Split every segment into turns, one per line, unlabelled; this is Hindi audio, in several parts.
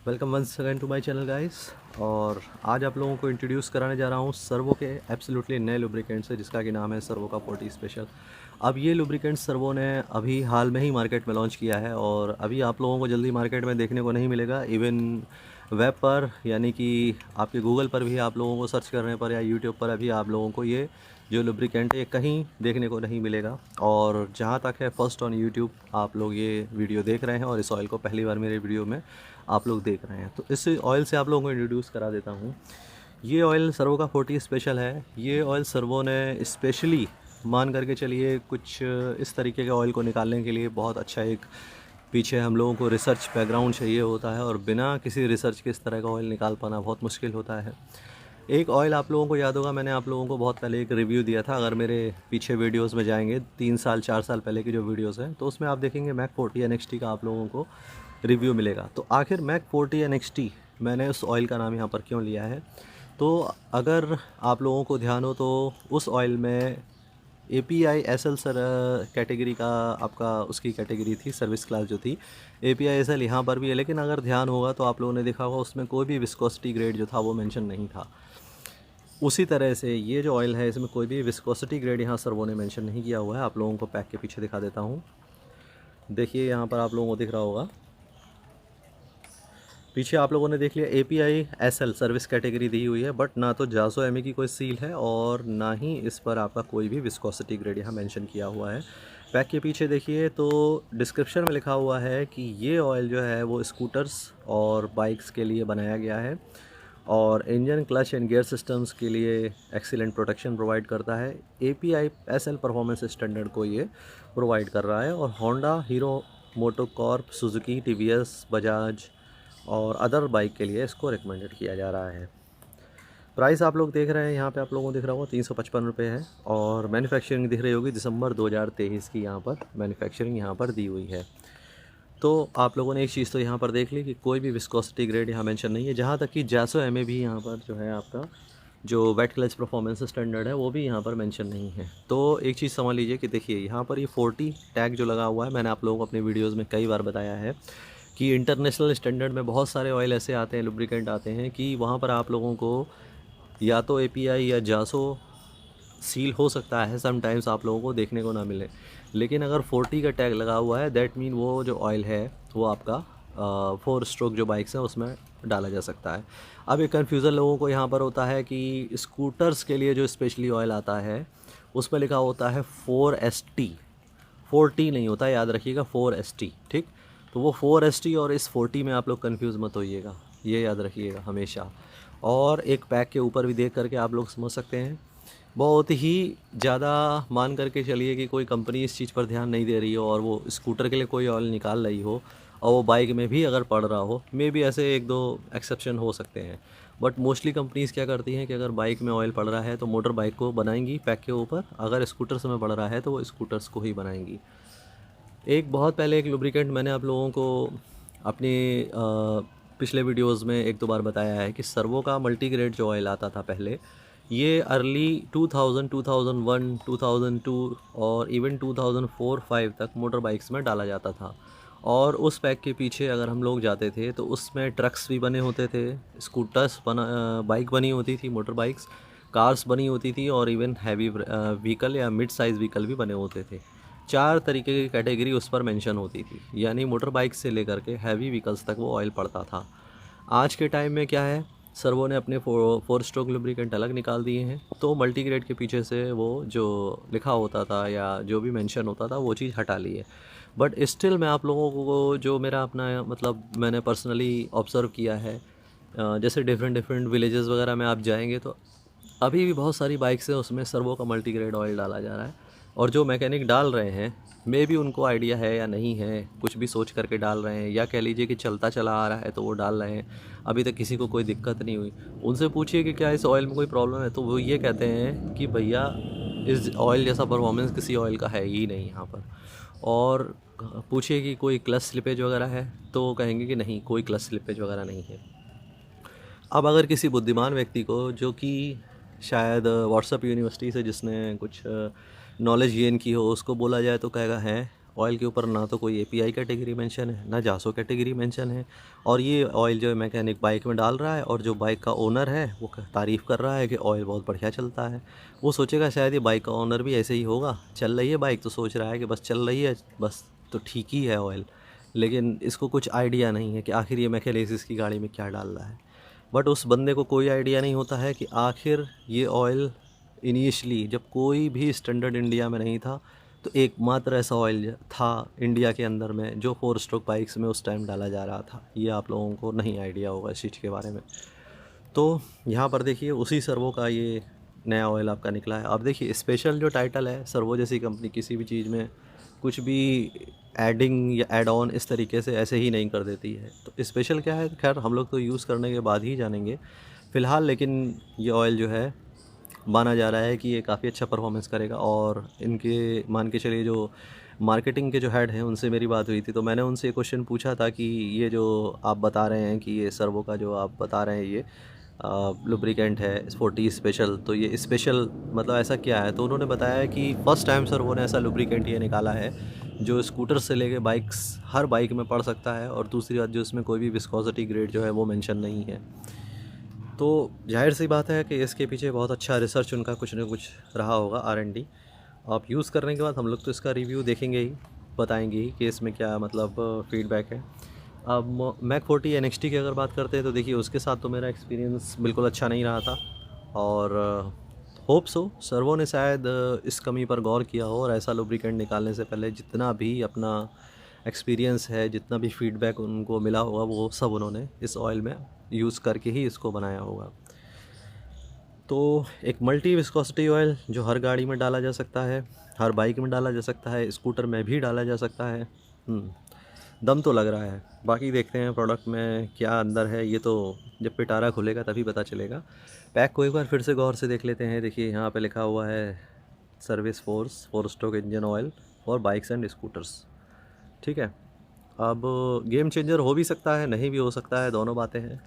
Welcome once again to my channel guys. और आज आप लोगों को इंट्रोड्यूस कराने जा रहा हूँ सर्वो के एब्सोल्युटली नए लुब्रिकेंट से, जिसका कि नाम है सर्वो का 40 स्पेशल। अब ये लुब्रिकेंट सर्वो ने अभी हाल में ही मार्केट में लॉन्च किया है और अभी आप लोगों को जल्दी मार्केट में देखने को नहीं मिलेगा। इवन वेब पर यानी कि आपके गूगल पर भी आप लोगों को सर्च करने पर या यूट्यूब पर अभी आप लोगों को ये जो लुब्रिकेंट है कहीं देखने को नहीं मिलेगा। और जहाँ तक है फर्स्ट ऑन यूट्यूब आप लोग ये वीडियो देख रहे हैं और इस ऑयल को पहली बार मेरे वीडियो में आप लोग देख रहे हैं, तो इस ऑयल से आप लोगों को इंट्रोड्यूस करा देता हूँ। ये ऑयल सर्वो का 40 स्पेशल है। ये ऑयल सर्वो ने स्पेशली मान करके चलिए कुछ इस तरीके के ऑयल को निकालने के लिए बहुत अच्छा एक पीछे हम लोगों को रिसर्च बैकग्राउंड चाहिए होता है और बिना किसी रिसर्च के इस तरह का ऑयल निकाल पाना बहुत मुश्किल होता है। एक ऑयल आप लोगों को याद होगा, मैंने आप लोगों को बहुत पहले एक रिव्यू दिया था। अगर मेरे पीछे वीडियोस में जाएंगे 3 साल 4 साल पहले की जो वीडियोस हैं तो उसमें आप देखेंगे मैक 40 NXT का आप लोगों को रिव्यू मिलेगा। तो आखिर मैक 40 NXT मैंने उस ऑयल का नाम यहाँ पर क्यों लिया है, तो अगर आप लोगों को ध्यान हो तो उस ऑयल में API SL सर कैटेगरी का आपका उसकी कैटेगरी थी, सर्विस क्लास जो थी। API SL यहाँ पर भी है, लेकिन अगर ध्यान होगा तो आप लोगों ने देखा होगा उसमें कोई भी विस्कोसिटी ग्रेड जो था वो मेंशन नहीं था। उसी तरह से ये जो ऑयल है इसमें कोई भी विस्कोसिटी ग्रेड यहाँ सर्वो ने मेंशन नहीं किया हुआ है। आप लोगों को पैक के पीछे दिखा देता हूँ। देखिए यहाँ पर आप लोगों को दिख रहा होगा, पीछे आप लोगों ने देख लिया API SL सर्विस कैटेगरी दी हुई है, बट ना तो जासो ME की कोई सील है और ना ही इस पर आपका कोई भी विस्कोसिटी ग्रेड यहाँ मेंशन किया हुआ है। पैक के पीछे देखिए तो डिस्क्रिप्शन में लिखा हुआ है कि ये ऑयल जो है वो स्कूटर्स और बाइक्स के लिए बनाया गया है और engine clutch and gear systems के लिए एक्सीलेंट प्रोटेक्शन प्रोवाइड करता है। API SL परफॉर्मेंस स्टैंडर्ड को ये प्रोवाइड कर रहा है और Honda, hero MotoCorp, Suzuki, TVS, Bajaj और अदर बाइक के लिए इसको रिकमेंडेड किया जा रहा है। प्राइस आप लोग देख रहे हैं यहाँ पे आप लोगों को दिख रहा होगा 355 रुपये है और मैन्युफैक्चरिंग दिख रही होगी दिसंबर 2023 की यहाँ पर मैन्युफैक्चरिंग यहाँ पर दी हुई है। तो आप लोगों ने एक चीज़ तो यहाँ पर देख ली कि कोई भी विस्कोसिटी ग्रेड यहाँ मेंशन नहीं है। जहाँ तक कि जासो MA भी यहाँ पर जो है आपका जो वेट क्लच परफॉर्मेंस स्टैंडर्ड है वो भी यहाँ पर मेंशन नहीं है। तो एक चीज़ समझ लीजिए कि देखिए यहाँ पर ये 40 टैग जो लगा हुआ है, मैंने आप लोगों को अपने वीडियोज़ में कई बार बताया है कि इंटरनेशनल स्टैंडर्ड में बहुत सारे ऑयल ऐसे आते हैं, लुब्रिकेंट आते हैं कि वहाँ पर आप लोगों को या तो API या जासो सील हो सकता है, समटाइम्स आप लोगों को देखने को ना मिले। लेकिन अगर 40 का टैग लगा हुआ है दैट मीन वो जो ऑयल है वो आपका 4 स्ट्रोक जो बाइक्स हैं उसमें डाला जा सकता है। अब एक कन्फ्यूज़न लोगों को यहाँ पर होता है कि स्कूटर्स के लिए जो स्पेशली ऑयल आता है उसमें लिखा होता है 4ST, 40 नहीं होता, याद रखिएगा 4ST, ठीक। तो वो 4ST और इस 40 में आप लोग कंफ्यूज मत होइएगा, ये याद रखिएगा हमेशा। और एक पैक के ऊपर भी देख करके आप लोग समझ सकते हैं। बहुत ही ज़्यादा मान करके चलिए कि कोई कंपनी इस चीज़ पर ध्यान नहीं दे रही हो और वो स्कूटर के लिए कोई ऑयल निकाल रही हो और वो बाइक में भी अगर पड़ रहा हो, मे बी ऐसे एक दो एक्सेप्शन हो सकते हैं, बट मोस्टली कंपनीज़ क्या करती हैं कि अगर बाइक में ऑयल पड़ रहा है तो मोटर बाइक को बनाएंगी पैक के ऊपर, अगर स्कूटर्स में पड़ रहा है तो वो स्कूटर्स को ही बनाएंगी। एक बहुत पहले एक लुब्रिकेंट मैंने आप लोगों को अपने पिछले वीडियोस में एक दो बार बताया है कि सर्वो का मल्टी ग्रेड जो ऑयल आता था पहले, ये अर्ली 2000, 2001, 2002 और इवन 2004-5 तक मोटर बाइक्स में डाला जाता था। और उस पैक के पीछे अगर हम लोग जाते थे तो उसमें ट्रक्स भी बने होते थे, स्कूटर्स बाइक बनी होती थी, मोटर बाइक्स, कार्स बनी होती थी और इवन हैवी व्हीकल या मिड साइज़ व्हीकल भी बने होते थे। 4 तरीके की कैटेगरी उस पर मेंशन होती थी, यानी मोटर बाइक से लेकर के हैवी व्हीकल्स तक वो ऑयल पड़ता था। आज के टाइम में क्या है, सर्वो ने अपने 4 स्ट्रोक लुब्रिकेंट अलग निकाल दिए हैं, तो मल्टी ग्रेड के पीछे से वो जो लिखा होता था या जो भी मेंशन होता था वो चीज़ हटा ली है। बट स्टिल मैं आप लोगों को जो मेरा अपना मतलब मैंने पर्सनली ऑब्ज़र्व किया है, जैसे डिफरेंट डिफरेंट विलेजेस वगैरह में आप जाएंगे तो अभी भी बहुत सारी बाइक्स हैं उसमें सर्वो का मल्टी ग्रेड ऑयल डाला जा रहा है। और जो मैकेनिक डाल रहे हैं मे भी उनको आइडिया है या नहीं है, कुछ भी सोच करके डाल रहे हैं, या कह लीजिए कि चलता चला आ रहा है तो वो डाल रहे हैं, अभी तक किसी को कोई दिक्कत नहीं हुई। उनसे पूछिए कि क्या इस ऑयल में कोई प्रॉब्लम है तो वो ये कहते हैं कि भैया इस ऑयल जैसा परफॉर्मेंस किसी ऑयल का है ही नहीं यहाँ पर। और पूछिए कि कोई क्लच स्लिपेज वगैरह है तो वो कहेंगे कि नहीं, कोई क्लच स्लिपेज वगैरह नहीं है। अब अगर किसी बुद्धिमान व्यक्ति को जो कि शायद व्हाट्सएप यूनिवर्सिटी से जिसने कुछ नॉलेज गेन की हो उसको बोला जाए तो कहेगा है ऑयल के ऊपर ना तो कोई एपीआई कैटेगरी मेंशन है, ना जासो कैटेगरी मेंशन है, और ये ऑयल जो है मैकेनिक बाइक में डाल रहा है, और जो बाइक का ओनर है वो तारीफ़ कर रहा है कि ऑयल बहुत बढ़िया चलता है। वो सोचेगा शायद ये बाइक का ओनर भी ऐसे ही होगा, चल रही है बाइक तो सोच रहा है कि बस चल रही है, बस तो ठीक ही है ऑयल, लेकिन इसको कुछ आइडिया नहीं है कि आखिर ये मैकेलेसिस की गाड़ी में क्या डाल रहा है। बट उस बंदे को कोई आइडिया नहीं होता है कि आखिर ये ऑयल इनिशियली जब कोई भी स्टैंडर्ड इंडिया में नहीं था, तो एकमात्र ऐसा ऑयल था इंडिया के अंदर में जो 4 स्ट्रोक बाइक्स में उस टाइम डाला जा रहा था। ये आप लोगों को नहीं आइडिया होगा इस चीज़ के बारे में। तो यहाँ पर देखिए उसी सर्वो का ये नया ऑयल आपका निकला है। अब देखिए स्पेशल जो टाइटल है, सर्वो जैसी कंपनी किसी भी चीज़ में कुछ भी एडिंग या ऐड ऑन इस तरीके से ऐसे ही नहीं कर देती है। तो स्पेशल क्या है, खैर हम लोग तो यूज़ करने के बाद ही जानेंगे। फ़िलहाल लेकिन ये ऑयल जो है माना जा रहा है कि ये काफ़ी अच्छा परफॉर्मेंस करेगा, और इनके मान के चलिए जो मार्केटिंग के जो हेड हैं उनसे मेरी बात हुई थी, तो मैंने उनसे एक क्वेश्चन पूछा था कि ये जो आप बता रहे हैं कि ये सर्वो का जो आप बता रहे हैं ये लुब्रिकेंट है 40 स्पेशल, तो ये स्पेशल मतलब ऐसा क्या है? तो उन्होंने बताया कि फ़र्स्ट टाइम सर्वो ने ऐसा लुब्रिकेंट ये निकाला है जो स्कूटर से लेके बाइक्स हर बाइक में पड़ सकता है, और दूसरी बात जो इसमें कोई भी विस्कोसिटी ग्रेड जो है वो मेंशन नहीं है। तो जाहिर सी बात है कि इसके पीछे बहुत अच्छा रिसर्च उनका कुछ ना कुछ रहा होगा, R&D। आप यूज़ करने के बाद हम लोग तो इसका रिव्यू देखेंगे ही, बताएंगे ही कि इसमें क्या मतलब फ़ीडबैक है। अब मैक 40 NXT की अगर बात करते हैं तो देखिए उसके साथ तो मेरा एक्सपीरियंस बिल्कुल अच्छा नहीं रहा था, और होप सो सर्वो ने शायद इस कमी पर गौर किया हो, और ऐसा लुब्रिकेंट निकालने से पहले जितना भी अपना एक्सपीरियंस है, जितना भी फीडबैक उनको मिला होगा, वो सब उन्होंने इस ऑयल में यूज़ करके ही इसको बनाया होगा। तो एक मल्टी विस्कोसिटी ऑयल जो हर गाड़ी में डाला जा सकता है, हर बाइक में डाला जा सकता है, स्कूटर में भी डाला जा सकता है। दम तो लग रहा है, बाकी देखते हैं प्रोडक्ट में क्या अंदर है, ये तो जब पिटारा खुलेगा तभी पता चलेगा। पैक को एक बार फिर से गौर से देख लेते हैं। देखिए यहाँ पे लिखा हुआ है service force 4 stroke engine oil for bikes and scooters. ठीक है, अब गेम चेंजर हो भी सकता है, नहीं भी हो सकता है, दोनों बातें हैं।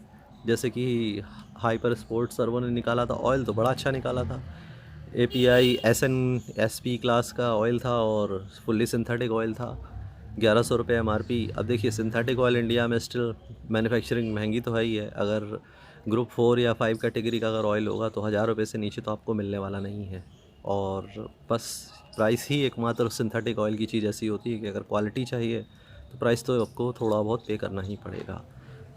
जैसे कि हाइपर स्पोर्ट सर्वो ने निकाला था ऑयल, तो बड़ा अच्छा निकाला था। API SN/SP क्लास का ऑयल था और फुल्ली सिंथेटिक ऑयल था, 1100 रुपये MRP। अब देखिए सिंथेटिक ऑयल इंडिया में स्टिल मैन्युफैक्चरिंग महंगी तो है ही है। अगर ग्रुप 4 या 5 कैटेगरी का अगर ऑयल होगा तो 1000 रुपये से नीचे तो आपको मिलने वाला नहीं है। और बस प्राइस ही एकमात्र सिंथेटिक ऑयल की चीज़ ऐसी होती है कि अगर क्वालिटी चाहिए तो प्राइस तो आपको थोड़ा बहुत पे करना ही पड़ेगा।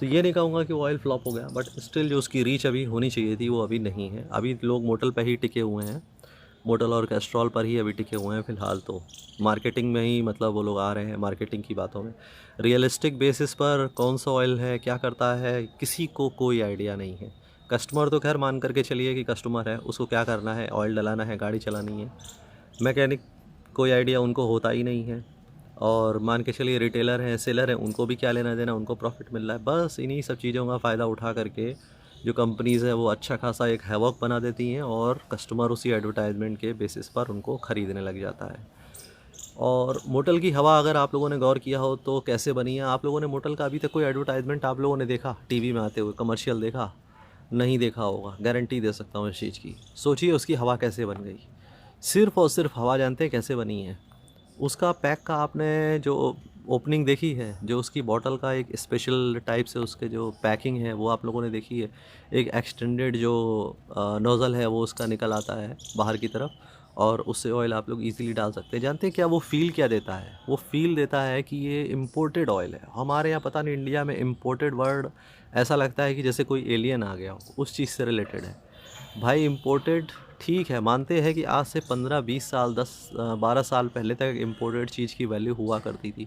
तो ये नहीं कहूँगा कि वो ऑयल फ्लॉप हो गया, बट स्टिल जो उसकी रीच अभी होनी चाहिए थी वो अभी नहीं है। अभी लोग मोटल पे ही टिके हुए हैं, मोटल और कैस्ट्रॉल पर ही अभी टिके हुए हैं फ़िलहाल। तो मार्केटिंग में ही मतलब वो लोग आ रहे हैं, मार्केटिंग की बातों में। रियलिस्टिक बेसिस पर कौन सा ऑयल है, क्या करता है, किसी को कोई आइडिया नहीं है। कस्टमर तो खैर मान करके चलिए कि कस्टमर है, उसको क्या करना है, ऑयल डलाना है, गाड़ी चलानी है। मैकेनिक कोई आइडिया उनको होता ही नहीं है, और मान के चलिए रिटेलर हैं, सेलर हैं, उनको भी क्या लेना देना, उनको प्रॉफिट मिल रहा है। बस इन्हीं सब चीज़ों का फ़ायदा उठा करके जो कंपनीज़ है वो अच्छा खासा एक हैवॉक बना देती हैं, और कस्टमर उसी एडवर्टाइजमेंट के बेसिस पर उनको ख़रीदने लग जाता है। और मोटल की हवा अगर आप लोगों ने गौर किया हो तो कैसे बनी है? आप लोगों ने मोटल का अभी तक कोई एडवर्टाइजमेंट आप लोगों ने देखा टीवी में आते हुए, कमर्शियल देखा? नहीं देखा होगा, गारंटी दे सकता हूँ इस चीज़ की। सोचिए उसकी हवा कैसे बन गई, सिर्फ़ और सिर्फ हवा जानते हैं कैसे बनी है। उसका पैक का आपने जो ओपनिंग देखी है, जो उसकी बॉटल का एक स्पेशल टाइप से उसके जो पैकिंग है वो आप लोगों ने देखी है। एक एक्सटेंडेड जो नोज़ल है वो उसका निकल आता है बाहर की तरफ, और उससे ऑयल आप लोग इजीली डाल सकते हैं। जानते हैं क्या वो फ़ील क्या देता है? वो फ़ील देता है कि ये इम्पोर्टेड ऑयल है। हमारे यहाँ पता नहीं इंडिया में इम्पोर्टेड वर्ड ऐसा लगता है कि जैसे कोई एलियन आ गया हो, उस चीज़ से रिलेटेड है। भाई इम्पोर्टेड ठीक है, मानते हैं कि आज से 15-20 साल 10-12 साल पहले तक इम्पोर्टेड चीज़ की वैल्यू हुआ करती थी,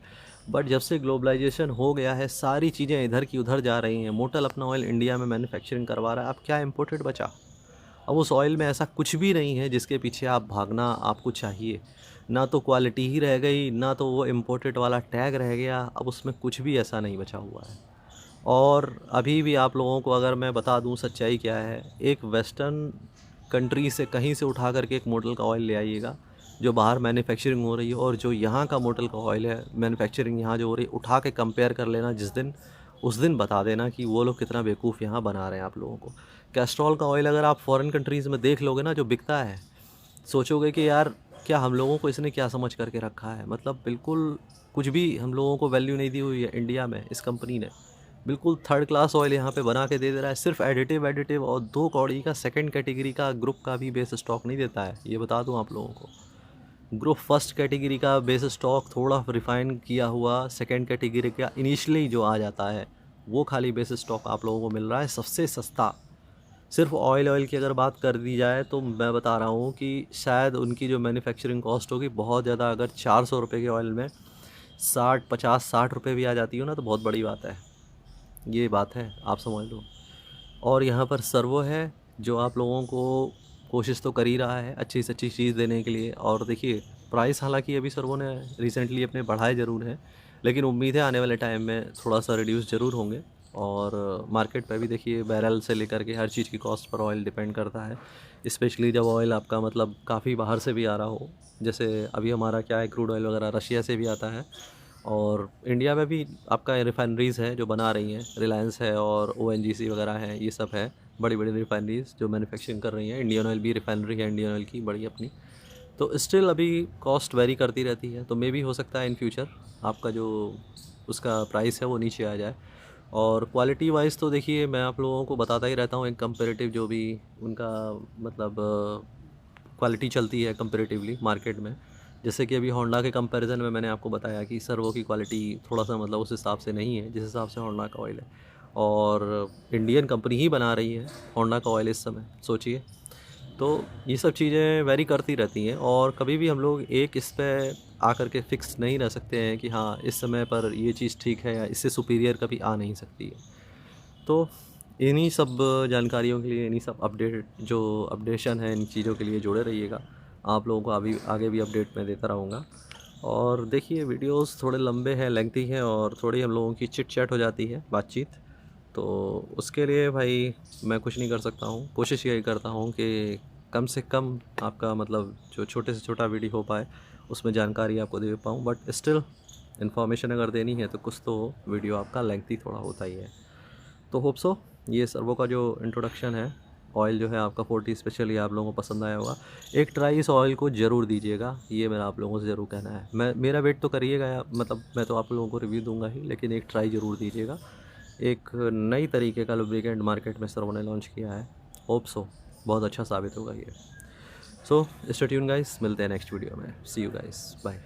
बट जब से ग्लोबलाइजेशन हो गया है सारी चीज़ें इधर की उधर जा रही हैं। मोटल अपना ऑयल इंडिया में मैन्युफैक्चरिंग करवा रहा है, अब क्या इम्पोर्टेड बचा? अब उस ऑयल में ऐसा कुछ भी नहीं है जिसके पीछे आप भागना आपको चाहिए। ना तो क्वालिटी ही रह गई, ना तो वो इम्पोर्टेड वाला टैग रह गया। अब उसमें कुछ भी ऐसा नहीं बचा हुआ है। और अभी भी आप लोगों को अगर मैं बता दूं सच्चाई क्या है, एक वेस्टर्न कंट्री से कहीं से उठा करके एक मॉडल का ऑयल ले आइएगा जो बाहर मैन्युफैक्चरिंग हो रही है, और जो यहाँ का मॉडल का ऑयल है मैन्युफैक्चरिंग यहाँ जो हो रही है, उठा के कंपेयर कर लेना जिस दिन, उस दिन बता देना कि वो लोग कितना बेवकूफ़ यहाँ बना रहे हैं आप लोगों को। कैस्ट्रॉल का ऑयल अगर आप फॉरेन कंट्रीज़ में देख लोगे ना जो बिकता है, सोचोगे कि यार क्या हम लोगों को इसने क्या समझ करके रखा है, मतलब बिल्कुल कुछ भी हम लोगों को वैल्यू नहीं दी हुई है इंडिया में इस कंपनी ने। बिल्कुल थर्ड क्लास ऑयल यहाँ पे बना के दे दे रहा है, सिर्फ एडिटिव और 2 कौड़ी का सेकंड कैटेगरी का ग्रुप का भी बेस स्टॉक नहीं देता है, ये बता दूँ आप लोगों को। ग्रुप फर्स्ट कैटेगरी का बेस स्टॉक थोड़ा रिफाइन किया हुआ सेकंड कैटेगरी का इनिशियली जो आ जाता है, वो खाली बेस स्टॉक आप लोगों को मिल रहा है सबसे सस्ता। सिर्फ ऑयल की अगर बात कर दी जाए तो मैं बता रहा हूँ कि शायद उनकी जो मैन्युफैक्चरिंग कॉस्ट होगी बहुत ज़्यादा, अगर 400 रुपये के ऑयल में 60 50 60 रुपये भी आ जाती हो ना तो बहुत बड़ी बात है, ये बात है, आप समझ लो। और यहाँ पर सर्वो है जो आप लोगों को कोशिश तो कर ही रहा है अच्छी से अच्छी चीज़ देने के लिए। और देखिए प्राइस हालांकि अभी सर्वो ने रिसेंटली अपने बढ़ाए ज़रूर हैं, लेकिन उम्मीद है आने वाले टाइम में थोड़ा सा रिड्यूस ज़रूर होंगे। और मार्केट पे भी देखिए बैरल से लेकर के हर चीज़ की कॉस्ट पर ऑयल डिपेंड करता है, स्पेशली जब ऑयल आपका मतलब काफ़ी बाहर से भी आ रहा हो। जैसे अभी हमारा क्या है, क्रूड ऑयल वगैरह रशिया से भी आता है, और इंडिया में भी आपका रिफाइनरीज़ है जो बना रही हैं, रिलायंस है और ONGC वगैरह है, ये सब है बड़ी बड़ी रिफाइनरीज़ जो मैन्युफैक्चरिंग कर रही हैं। इंडियन ऑयल भी रिफाइनरी है इंडियन ऑयल की बड़ी अपनी, तो स्टिल अभी कॉस्ट वेरी करती रहती है, तो मे भी हो सकता है इन फ्यूचर आपका जो उसका प्राइस है वो नीचे आ जाए। और क्वालिटी वाइज तो देखिए मैं आप लोगों को बताता ही रहता हूँ, एक कंपेरेटिव जो भी उनका मतलब क्वालिटी चलती है कंपेरेटिवली मार्केट में। जैसे कि अभी होंडा के कंपैरिजन में मैंने आपको बताया कि सर्वो की क्वालिटी थोड़ा सा मतलब उस हिसाब से नहीं है जिस हिसाब से होंडा का ऑयल है, और इंडियन कंपनी ही बना रही है होंडा का ऑयल इस समय, सोचिए। तो ये सब चीज़ें वेरी करती रहती हैं, और कभी भी हम लोग एक इस पे आकर के फिक्स नहीं रह सकते हैं कि हाँ इस समय पर ये चीज़ ठीक है या इससे सुपीरियर कभी आ नहीं सकती है। तो इन्हीं सब जानकारियों के लिए, इन्हीं सब अपडेट जो अपडेशन है इन चीज़ों के लिए जुड़े रहिएगा। आप लोगों को अभी आगे भी अपडेट मैं देता रहूँगा। और देखिए वीडियोस थोड़े लंबे हैं, लेंथी हैं, और थोड़ी हम लोगों की चिट चैट हो जाती है बातचीत, तो उसके लिए भाई मैं कुछ नहीं कर सकता हूँ। कोशिश यही करता हूँ कि कम से कम आपका मतलब जो छोटे से छोटा वीडियो हो पाए उसमें जानकारी आपको दे पाऊँ, बट स्टिल इन्फॉर्मेशन अगर देनी है तो कुछ तो वीडियो आपका लेंथी थोड़ा होता ही है। तो होप सो ये सर्वो का जो इंट्रोडक्शन है, ऑयल जो है आपका 40 स्पेशली आप लोगों को पसंद आया होगा। एक ट्राई इस ऑयल को ज़रूर दीजिएगा, ये मेरा आप लोगों से ज़रूर कहना है। मेरा वेट तो करिएगा मतलब मैं तो आप लोगों को रिव्यू दूंगा ही, लेकिन एक ट्राई ज़रूर दीजिएगा। एक नई तरीके का लुब्रिकेंट मार्केट में सर्वो ने लॉन्च किया है, होप सो बहुत अच्छा साबित होगा ये। सो स्टे ट्यून गाइस, मिलते हैं नेक्स्ट वीडियो में। सी यू गाइस, बाय।